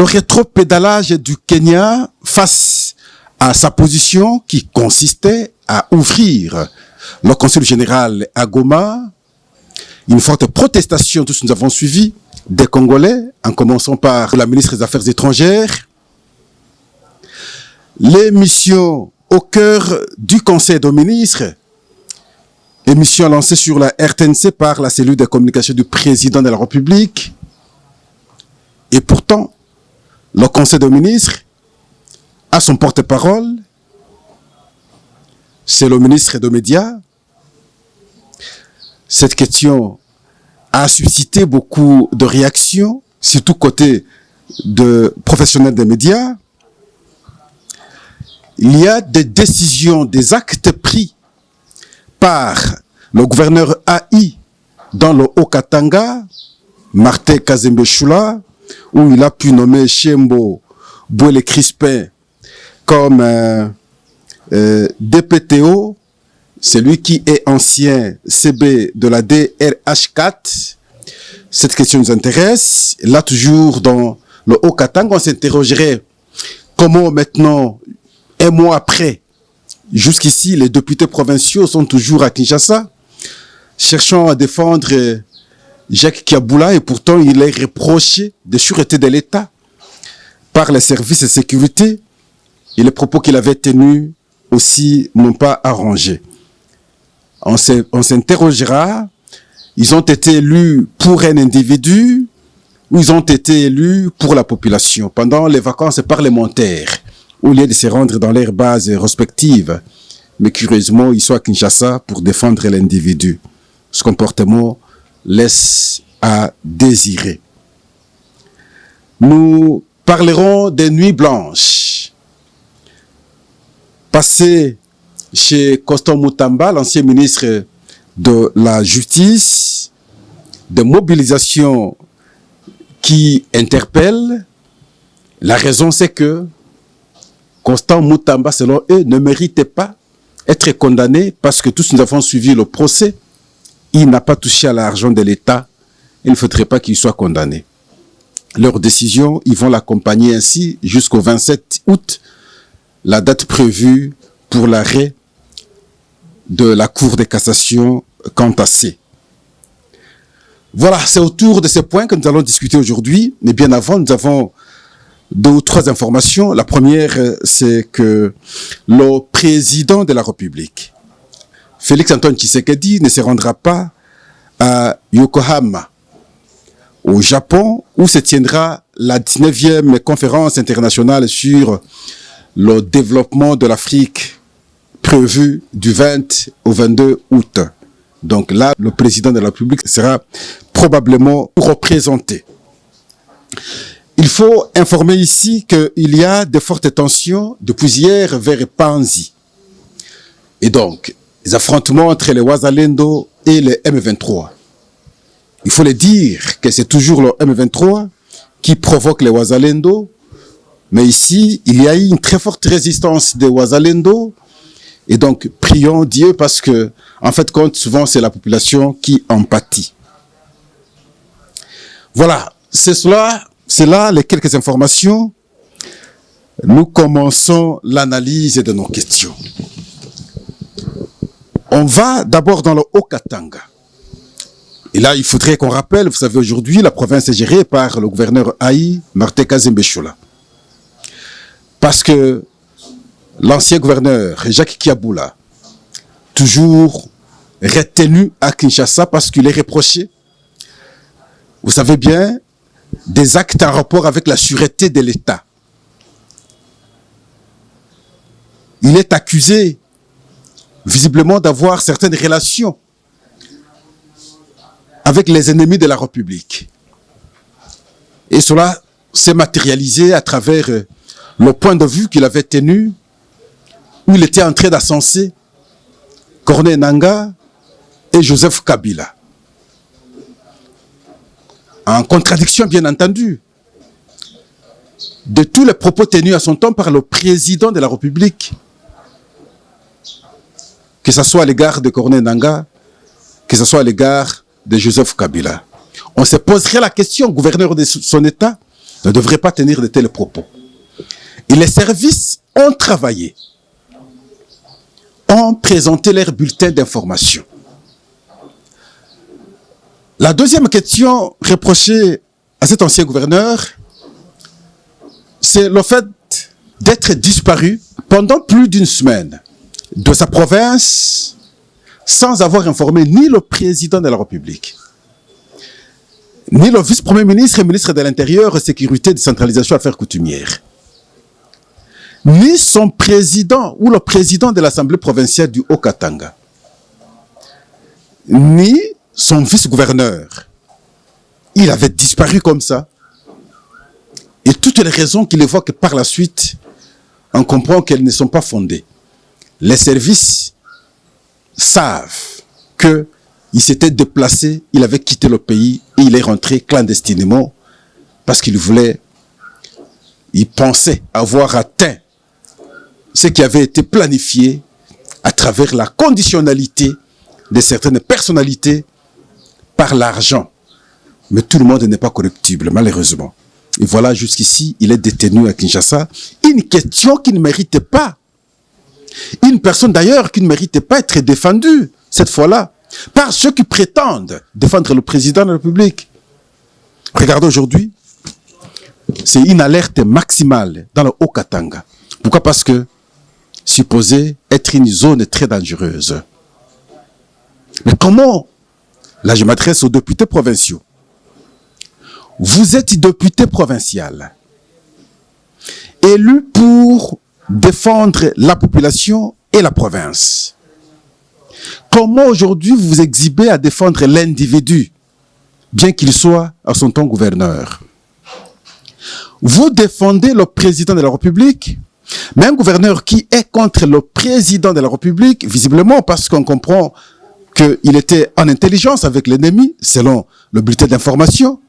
Le rétropédalage du Kenya face à sa position qui consistait à ouvrir le Conseil général à Goma, une forte protestation, tous nous avons suivi, des Congolais, en commençant par la ministre des Affaires étrangères, les missions au cœur du Conseil des ministres, émission lancée sur la RTNC par la cellule de communication du président de la République. Et pourtant, le Conseil des ministres a son porte-parole, c'est le ministre des Médias. Cette question a suscité beaucoup de réactions, surtout côté de professionnels des médias. Il y a des décisions, des actes pris par le gouverneur AI dans le Haut-Katanga, Martin Kazembe Choula, où il a pu nommer Chembo Bouele Crispin comme DPTO, celui qui est ancien CB de la DRH4. Cette question nous intéresse. Là, toujours dans le Haut-Katanga, on s'interrogerait comment maintenant, un mois après, jusqu'ici, les députés provinciaux sont toujours à Kinshasa, cherchant à défendre Jacques Kiaboula, et pourtant il est reproché de sûreté de l'État par les services de sécurité, et les propos qu'il avait tenus aussi n'ont pas arrangé. On s'interrogera, ils ont été élus pour un individu ou ils ont été élus pour la population pendant les vacances parlementaires, au lieu de se rendre dans leurs bases respectives. Mais curieusement, ils sont à Kinshasa pour défendre l'individu. Ce comportement laisse à désirer. Nous parlerons des nuits blanches passées chez Constant Mutamba, l'ancien ministre de la Justice, des mobilisations qui interpellent. La raison, c'est que Constant Mutamba, selon eux, ne méritait pas être condamné parce que tous nous avons suivi le procès. Il n'a pas touché à l'argent de l'État. Il ne faudrait pas qu'il soit condamné. Leur décision, ils vont l'accompagner ainsi jusqu'au 27 août, la date prévue pour l'arrêt de la Cour de cassation quant à C. Voilà, c'est autour de ces points que nous allons discuter aujourd'hui. Mais bien avant, nous avons 2 ou 3 informations. La première, c'est que le président de la République, Félix-Antoine Tshisekedi, ne se rendra pas à Yokohama, au Japon, où se tiendra la 19e conférence internationale sur le développement de l'Afrique, prévue du 20 au 22 août. Donc là, le président de la République sera probablement représenté. Il faut informer ici qu'il y a de fortes tensions depuis hier vers Panzi. Et donc, les affrontements entre les Wazalendo et les M23. Il faut le dire que c'est toujours le M23 qui provoque les Wazalendo. Mais ici, il y a eu une très forte résistance des Wazalendo. Et donc, prions Dieu parce que, en fait, souvent, c'est la population qui en pâtit. Voilà, c'est là les quelques informations. Nous commençons l'analyse de nos questions. On va d'abord dans le Haut-Katanga. Et là, il faudrait qu'on rappelle, vous savez, aujourd'hui, la province est gérée par le gouverneur AI, Martin Kazembe Choula. Parce que l'ancien gouverneur, Jacques Kiaboula, toujours retenu à Kinshasa parce qu'il est reproché, vous savez bien, des actes en rapport avec la sûreté de l'État. Il est accusé, visiblement, d'avoir certaines relations avec les ennemis de la République. Et cela s'est matérialisé à travers le point de vue qu'il avait tenu, où il était en train d'ascenser Corneille Nangaa et Joseph Kabila. En contradiction, bien entendu, de tous les propos tenus à son temps par le président de la République, que ce soit à l'égard de Corneille Nangaa, que ce soit à l'égard de Joseph Kabila. On se poserait la question, gouverneur de son État, ne devrait pas tenir de tels propos. Et les services ont travaillé, ont présenté leurs bulletins d'information. La deuxième question reprochée à cet ancien gouverneur, c'est le fait d'être disparu pendant plus d'une semaine de sa province sans avoir informé ni le président de la République, ni le vice-premier ministre et ministre de l'Intérieur, Sécurité, Décentralisation, Affaires coutumières, ni son président ou le président de l'Assemblée provinciale du Haut-Katanga, ni son vice-gouverneur. Il avait disparu comme ça. Et toutes les raisons qu'il évoque par la suite, on comprend qu'elles ne sont pas fondées. Les services savent qu'il s'était déplacé, il avait quitté le pays et il est rentré clandestinement parce qu'il pensait avoir atteint ce qui avait été planifié à travers la conditionnalité de certaines personnalités par l'argent. Mais tout le monde n'est pas corruptible, malheureusement. Et voilà, jusqu'ici, il est détenu à Kinshasa. Une question qui ne méritait pas. Une personne d'ailleurs qui ne méritait pas être défendue, cette fois-là, par ceux qui prétendent défendre le président de la République. Regardez aujourd'hui, c'est une alerte maximale dans le Haut-Katanga. Pourquoi? Parce que supposé être une zone très dangereuse. Mais comment? Là, je m'adresse aux députés provinciaux. Vous êtes député provincial, élu pour défendre la population et la province. Comment aujourd'hui vous vous exhibez à défendre l'individu, bien qu'il soit à son temps gouverneur? Vous défendez le président de la République, mais un gouverneur qui est contre le président de la République, visiblement parce qu'on comprend qu'il était en intelligence avec l'ennemi, selon le bulletin d'information.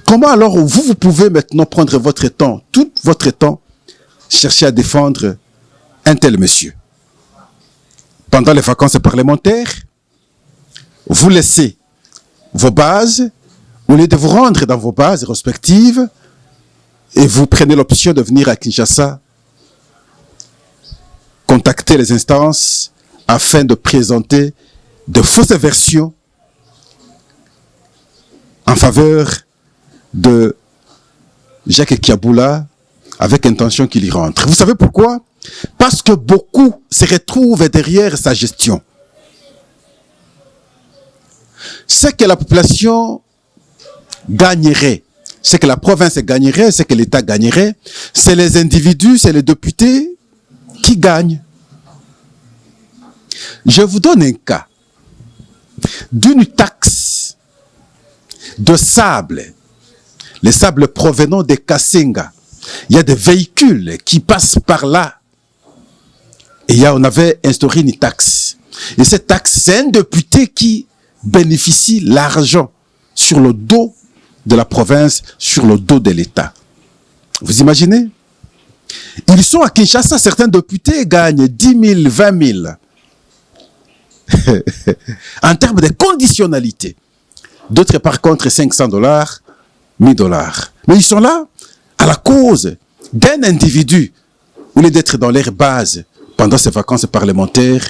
Comment alors vous pouvez maintenant prendre votre temps, tout votre temps, chercher à défendre un tel monsieur? Pendant les vacances parlementaires, vous laissez vos bases, au lieu de vous rendre dans vos bases respectives, et vous prenez l'option de venir à Kinshasa, contacter les instances afin de présenter de fausses versions en faveur de Jacques Kiaboula avec intention qu'il y rentre. Vous savez pourquoi? Parce que beaucoup se retrouvent derrière sa gestion. Ce que la population gagnerait, ce que la province gagnerait, ce que l'État gagnerait, c'est les individus, c'est les députés qui gagnent. Je vous donne un cas d'une taxe de sable, les sables provenant des Kasenga. Il y a des véhicules qui passent par là. Et on avait instauré une taxe. Et cette taxe, c'est un député qui bénéficie l'argent sur le dos de la province, sur le dos de l'État. Vous imaginez? Ils sont à Kinshasa, certains députés gagnent 10 000, 20 000. En termes de conditionnalité. D'autres, par contre, $500, $1 000. Mais ils sont là à la cause d'un individu, au lieu d'être dans leur base pendant ces vacances parlementaires,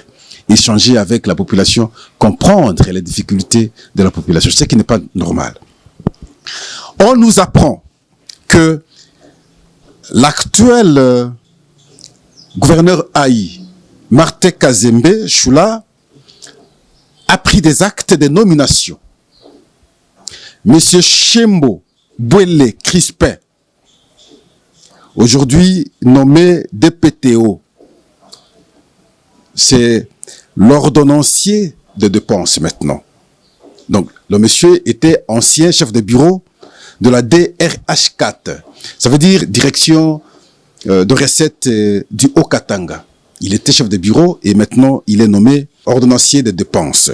échanger avec la population, comprendre les difficultés de la population, ce qui n'est pas normal. On nous apprend que l'actuel gouverneur Haï, Martin Kazembe Choula, a pris des actes de nomination. Monsieur Chembo Bouele Crispin, aujourd'hui nommé DPTO, c'est l'ordonnancier de dépenses maintenant. Donc, le monsieur était ancien chef de bureau de la DRH4. Ça veut dire Direction de recettes du Haut-Katanga. Il était chef de bureau et maintenant il est nommé ordonnancier de dépenses.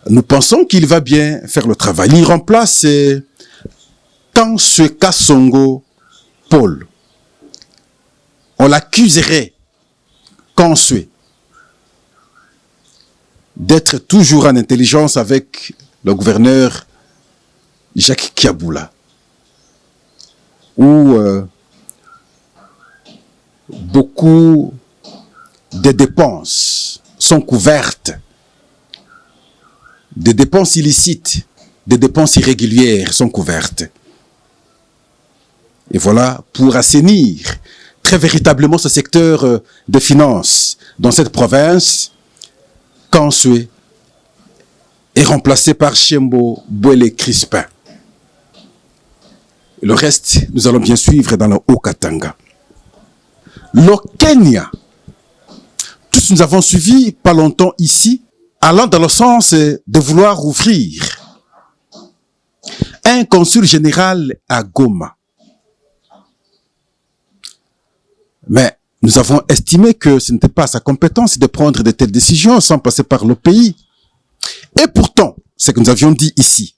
Nous pensons qu'il va bien faire le travail. Il remplace Tansue Kasongo Paul. On l'accuserait, Kansue, d'être toujours en intelligence avec le gouverneur Jacques Kiaboula. où beaucoup de dépenses sont couvertes, des dépenses illicites, des dépenses irrégulières sont couvertes. Et voilà, pour assainir très véritablement ce secteur de finances dans cette province, Kansoué est remplacé par Chembo Bouele Crispin. Le reste, nous allons bien suivre dans le Haut-Katanga. Le Kenya, tous nous avons suivi pas longtemps ici, allant dans le sens de vouloir ouvrir un consul général à Goma. Mais nous avons estimé que ce n'était pas sa compétence de prendre de telles décisions sans passer par le pays. Et pourtant, ce que nous avions dit ici,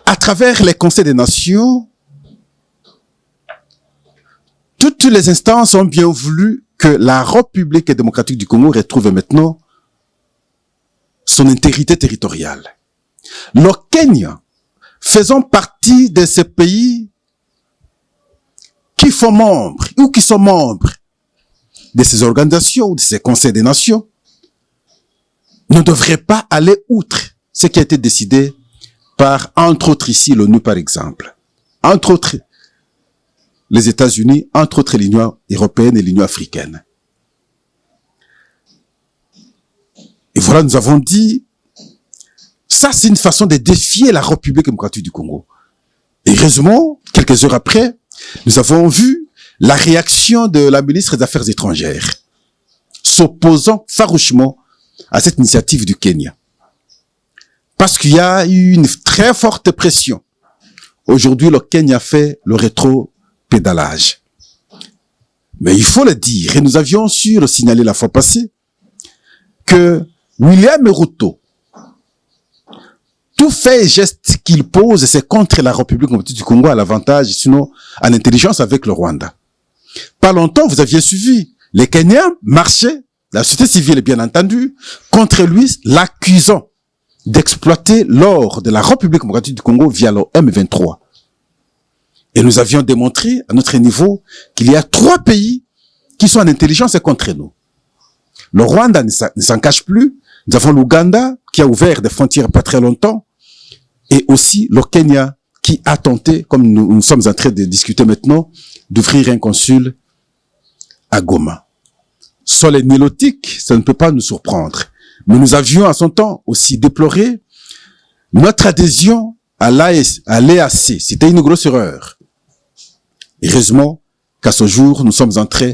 à travers les conseils des nations, toutes les instances ont bien voulu que la République démocratique du Congo retrouve maintenant son intégrité territoriale. Le Kenya, faisant partie de ces pays qui font membres ou qui sont membres de ces organisations ou de ces conseils des nations, ne devrait pas aller outre ce qui a été décidé par, entre autres ici, l'ONU par exemple, entre autres les États-Unis, entre autres l'Union européenne et l'Union africaine. Et voilà, nous avons dit, ça c'est une façon de défier la République démocratique du Congo. Et heureusement, quelques heures après, nous avons vu la réaction de la ministre des Affaires étrangères, s'opposant farouchement à cette initiative du Kenya. Parce qu'il y a eu une très forte pression. Aujourd'hui, le Kenya fait le rétro-pédalage. Mais il faut le dire, et nous avions su le signaler la fois passée, que William Ruto, tout fait et geste qu'il pose, c'est contre la République démocratique du Congo à l'avantage, sinon à l'intelligence avec le Rwanda. Pas longtemps, vous aviez suivi, les Kenyans marchaient, la société civile bien entendu, contre lui, l'accusant d'exploiter l'or de la République démocratique du Congo via le M23. Et nous avions démontré à notre niveau qu'il y a 3 pays qui sont en intelligence contre nous. Le Rwanda ne s'en cache plus. Nous avons l'Ouganda qui a ouvert des frontières pas très longtemps. Et aussi le Kenya qui a tenté, comme nous sommes en train de discuter maintenant, d'ouvrir un consul à Goma. Sur les nilotiques, ça ne peut pas nous surprendre. Mais nous avions à son temps aussi déploré notre adhésion à l'EAC. C'était une grosse erreur. Heureusement qu'à ce jour, nous sommes en train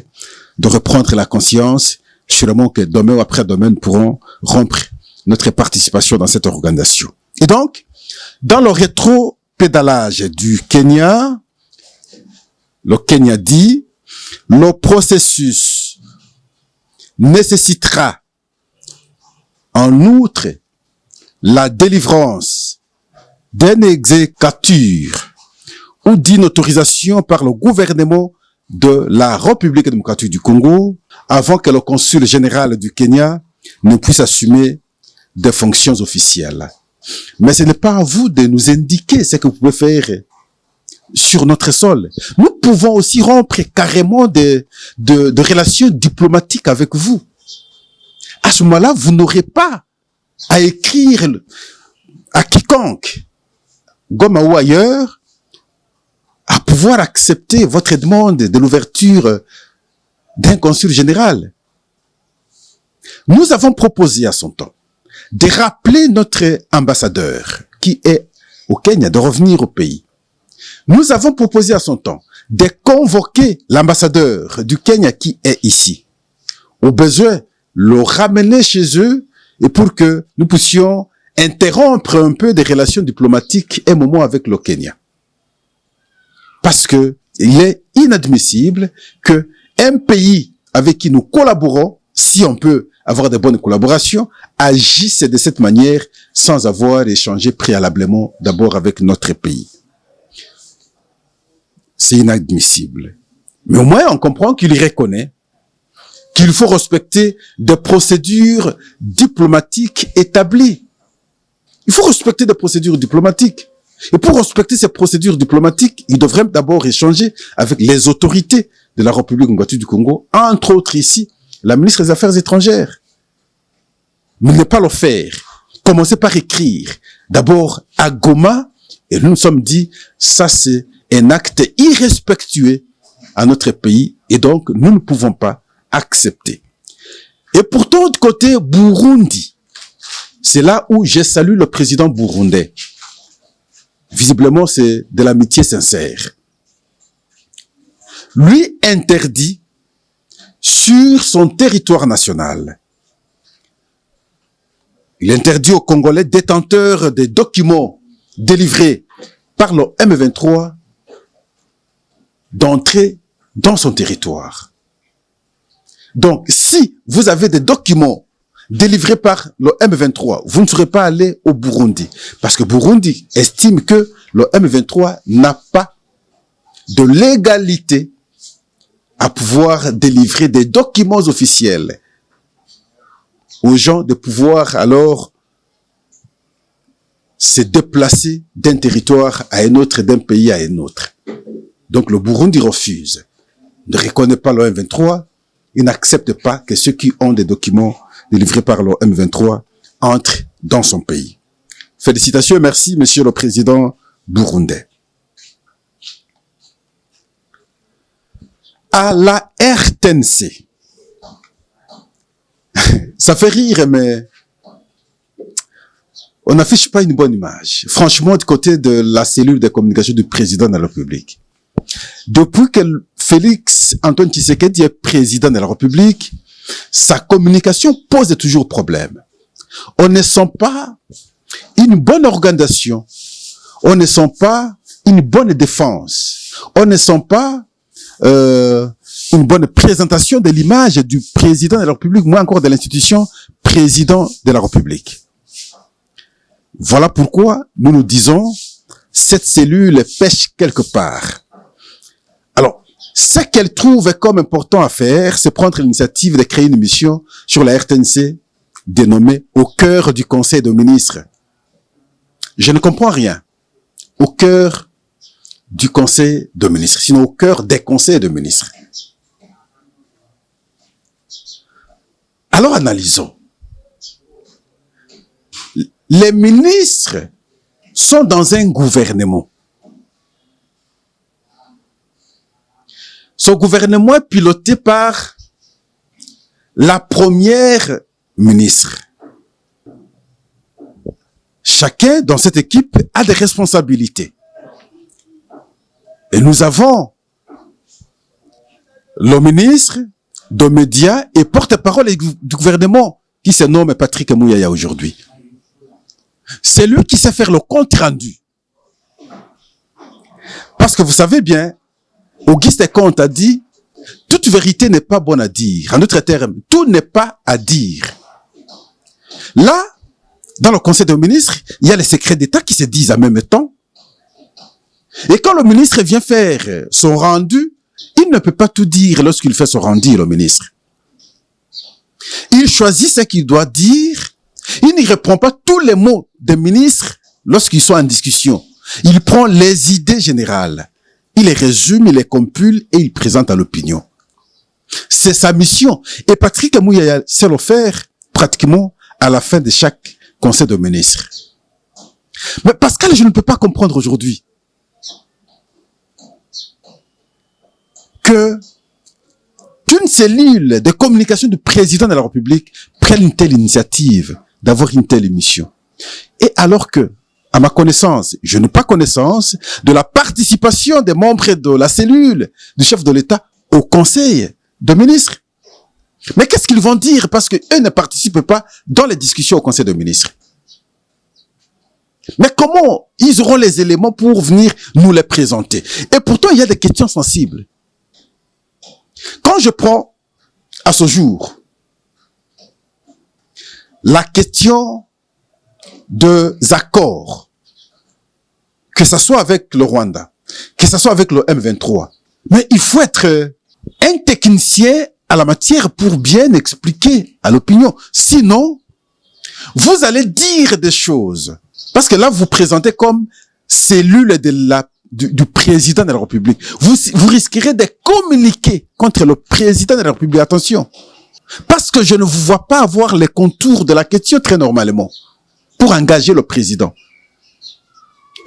de reprendre la conscience. Sûrement que demain ou après-demain, nous pourrons rompre notre participation dans cette organisation. Et donc, dans le rétro-pédalage du Kenya, le Kenya dit, le processus nécessitera en outre la délivrance d'une exéquature ou d'une autorisation par le gouvernement de la République démocratique du Congo avant que le consul général du Kenya ne puisse assumer des fonctions officielles. Mais ce n'est pas à vous de nous indiquer ce que vous pouvez faire sur notre sol. Nous pouvons aussi rompre carrément de relations diplomatiques avec vous. À ce moment-là, vous n'aurez pas à écrire à quiconque, Goma ou ailleurs, à pouvoir accepter votre demande de l'ouverture d'un consul général. Nous avons proposé à son temps de rappeler notre ambassadeur qui est au Kenya de revenir au pays. Nous avons proposé à son temps de convoquer l'ambassadeur du Kenya qui est ici. Au besoin, le ramener chez eux et pour que nous puissions interrompre un peu des relations diplomatiques un moment avec le Kenya. Parce que il est inadmissible que un pays avec qui nous collaborons, si on peut avoir de bonnes collaborations, agisse de cette manière sans avoir échangé préalablement d'abord avec notre pays. C'est inadmissible. Mais au moins, on comprend qu'il reconnaît qu'il faut respecter des procédures diplomatiques établies. Il faut respecter des procédures diplomatiques. Et pour respecter ces procédures diplomatiques, il devrait d'abord échanger avec les autorités de la République démocratique du Congo, entre autres ici, la ministre des Affaires étrangères. Mais ne pas le faire. Commencez par écrire. D'abord à Goma, et nous nous sommes dit, ça c'est un acte irrespectueux à notre pays, et donc nous ne pouvons pas accepter. Et pourtant, du côté Burundi, c'est là où je salue le président burundais. Visiblement, c'est de l'amitié sincère. Lui interdit sur son territoire national. Il interdit aux Congolais détenteurs des documents délivrés par le M23 d'entrer dans son territoire. Donc, si vous avez des documents délivré par le M23, vous ne serez pas allé au Burundi. Parce que Burundi estime que le M23 n'a pas de légalité à pouvoir délivrer des documents officiels aux gens de pouvoir alors se déplacer d'un territoire à un autre, d'un pays à un autre. Donc le Burundi refuse, ne reconnaît pas le M23, il n'accepte pas que ceux qui ont des documents délivrés par le M23 entrent dans son pays. Félicitations et merci, Monsieur le Président burundais. À la RTNC, ça fait rire, mais on n'affiche pas une bonne image. Franchement, du côté de la cellule de communication du président de la République. Depuis que Félix Antoine Tshisekedi est président de la République, sa communication pose toujours problème. On ne sent pas une bonne organisation. On ne sent pas une bonne défense. On ne sent pas une bonne présentation de l'image du président de la République, moins encore de l'institution président de la République. Voilà pourquoi nous nous disons, cette cellule pêche quelque part. Alors, ce qu'elle trouve comme important à faire, c'est prendre l'initiative de créer une mission sur la RTNC dénommée « Au cœur du Conseil des ministres ». Je ne comprends rien. Au cœur du Conseil des ministres, sinon au cœur des conseils des ministres. Alors analysons. Les ministres sont dans un gouvernement. Ce gouvernement est piloté par la première ministre. Chacun dans cette équipe a des responsabilités. Et nous avons le ministre des médias et porte-parole du gouvernement qui se nomme Patrick Muyaya aujourd'hui. C'est lui qui sait faire le compte rendu. Parce que vous savez bien, Auguste Comte a dit, toute vérité n'est pas bonne à dire. En d'autres termes, tout n'est pas à dire. Là, dans le Conseil des ministres, il y a les secrets d'État qui se disent en même temps. Et quand le ministre vient faire son rendu, il ne peut pas tout dire lorsqu'il fait son rendu, le ministre. Il choisit ce qu'il doit dire. Il n'y répond pas tous les mots des ministres lorsqu'ils sont en discussion. Il prend les idées générales. Il les résume, il les compile et il présente à l'opinion. C'est sa mission. Et Patrick Muyaya sait le faire pratiquement à la fin de chaque conseil de ministres. Mais Pascal, je ne peux pas comprendre aujourd'hui que d'une cellule de communication du président de la République prenne une telle initiative d'avoir une telle émission. Et alors que, à ma connaissance, je n'ai pas connaissance de la participation des membres de la cellule du chef de l'État au conseil des ministres. Mais qu'est-ce qu'ils vont dire parce qu'eux ne participent pas dans les discussions au conseil des ministres? Mais comment ils auront les éléments pour venir nous les présenter? Et pourtant, il y a des questions sensibles. Quand je prends à ce jour la question des accords, que ce soit avec le Rwanda, que ce soit avec le M23, mais il faut être un technicien à la matière pour bien expliquer à l'opinion. Sinon, vous allez dire des choses. Parce que là, vous présentez comme cellule du président de la République. Vous risquerez de communiquer contre le président de la République. Attention. Parce que je ne vous vois pas avoir les contours de la question très normalement pour engager le président.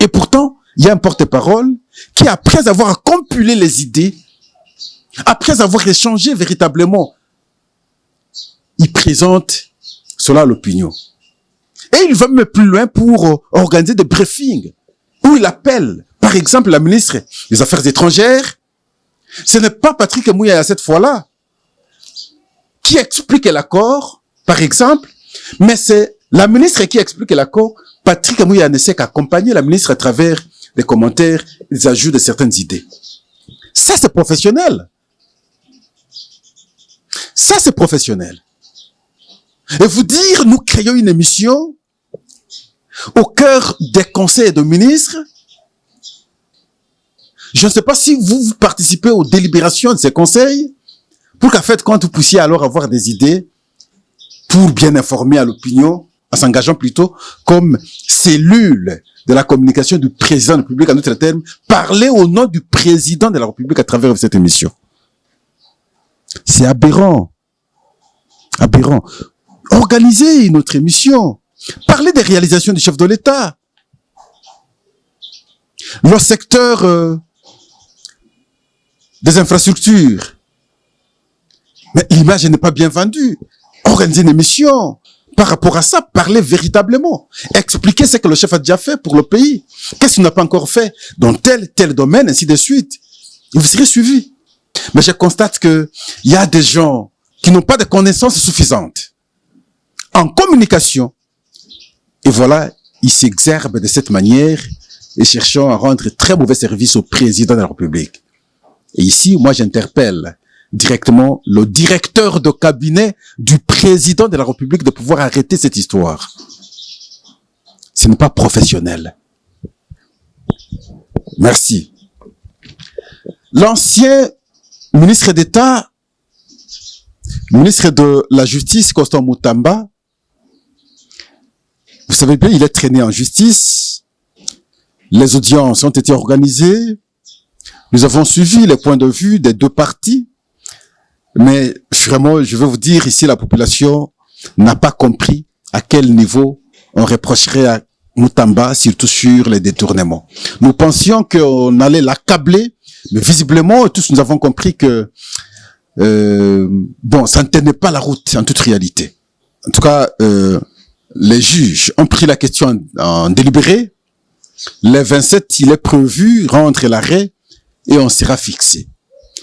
Et pourtant, il y a un porte-parole qui, après avoir compilé les idées, après avoir échangé véritablement, il présente cela à l'opinion. Et il va même plus loin pour organiser des briefings où il appelle, par exemple, la ministre des Affaires étrangères. Ce n'est pas Patrick Mouya cette fois-là qui explique l'accord, par exemple, mais c'est la ministre qui explique l'accord. Patrick Mouya ne sait qu'accompagner la ministre à travers des commentaires, des ajouts de certaines idées. Ça, c'est professionnel. Ça, c'est professionnel. Et vous dire, nous créons une émission au cœur des conseils de ministres. Je ne sais pas si vous participez aux délibérations de ces conseils, pour qu'à fait, quand vous puissiez alors avoir des idées pour bien informer à l'opinion, en s'engageant plutôt comme cellule de la communication du président de la République, en d'autres termes, parler au nom du président de la République à travers cette émission. C'est aberrant. Aberrant. Organiser une autre émission. Parler des réalisations du chef de l'État. Le secteur des infrastructures. Mais l'image n'est pas bien vendue. Organiser une émission. Par rapport à ça, parler véritablement. Expliquer ce que le chef a déjà fait pour le pays. Qu'est-ce qu'il n'a pas encore fait dans tel domaine, ainsi de suite. Et vous serez suivi. Mais je constate que il y a des gens qui n'ont pas de connaissances suffisantes en communication. Et voilà, ils s'exerbent de cette manière et cherchant à rendre très mauvais service au président de la République. Et ici, moi, j'interpelle directement le directeur de cabinet du président de la République de pouvoir arrêter cette histoire. Ce n'est pas professionnel. Merci. L'ancien ministre d'État, ministre de la Justice, Constant Moutamba, vous savez bien, il est traîné en justice. Les audiences ont été organisées. Nous avons suivi les points de vue des deux parties. Mais vraiment, je veux vous dire, ici, la population n'a pas compris à quel niveau on reprocherait à Moutamba, surtout sur les détournements. Nous pensions qu'on allait l'accabler, mais visiblement, tous nous avons compris que bon, ça ne tenait pas la route en toute réalité. En tout cas, les juges ont pris la question en délibéré. Les 27, il est prévu rendre l'arrêt et on sera fixé.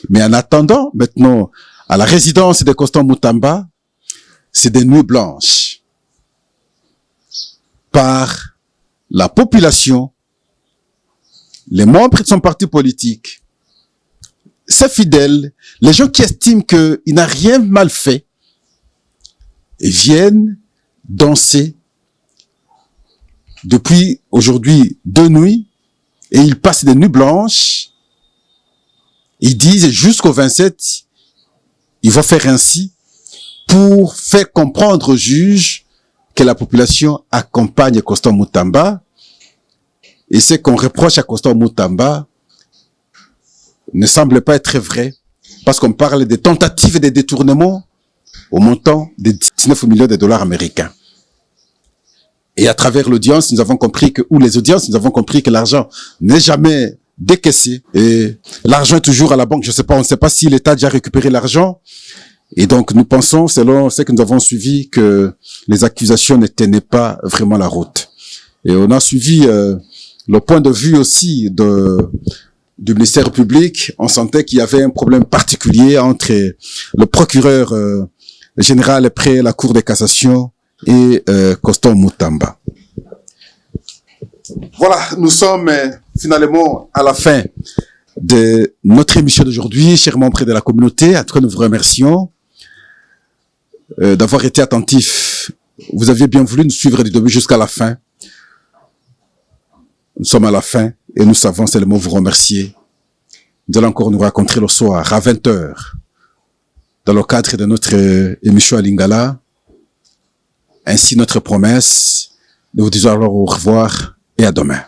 Mais en attendant, maintenant, à la résidence de Constant Moutamba, c'est des nuits blanches. Par la population, les membres de son parti politique, ses fidèles, les gens qui estiment qu'il n'a rien mal fait, et viennent danser depuis aujourd'hui 2 nuits, et ils passent des nuits blanches. Ils disent jusqu'au 27, il va faire ainsi pour faire comprendre aux juges que la population accompagne Constant Moutamba. Et ce qu'on reproche à Constant Moutamba ne semble pas être vrai, parce qu'on parle des tentatives de détournement au montant de 19 millions de dollars américains. Et à travers l'audience, nous avons compris que, ou les audiences, nous avons compris que l'argent n'est jamais décaissé. Et l'argent est toujours à la banque. Je sais pas, on ne sait pas si l'État a déjà récupéré l'argent. Et donc, nous pensons, selon ce que nous avons suivi, que les accusations ne tenaient pas vraiment la route. Et on a suivi le point de vue aussi du ministère public. On sentait qu'il y avait un problème particulier entre le procureur général près la Cour de cassation et Constant Moutamba. Voilà, nous sommes finalement à la fin de notre émission d'aujourd'hui, chers membres de la communauté. En tout cas, nous vous remercions d'avoir été attentifs. Vous aviez bien voulu nous suivre du début jusqu'à la fin. Nous sommes à la fin et nous savons seulement vous remercier. Nous allons encore nous rencontrer le soir à 20h dans le cadre de notre émission à Lingala. Ainsi notre promesse. Nous vous disons alors au revoir et à demain.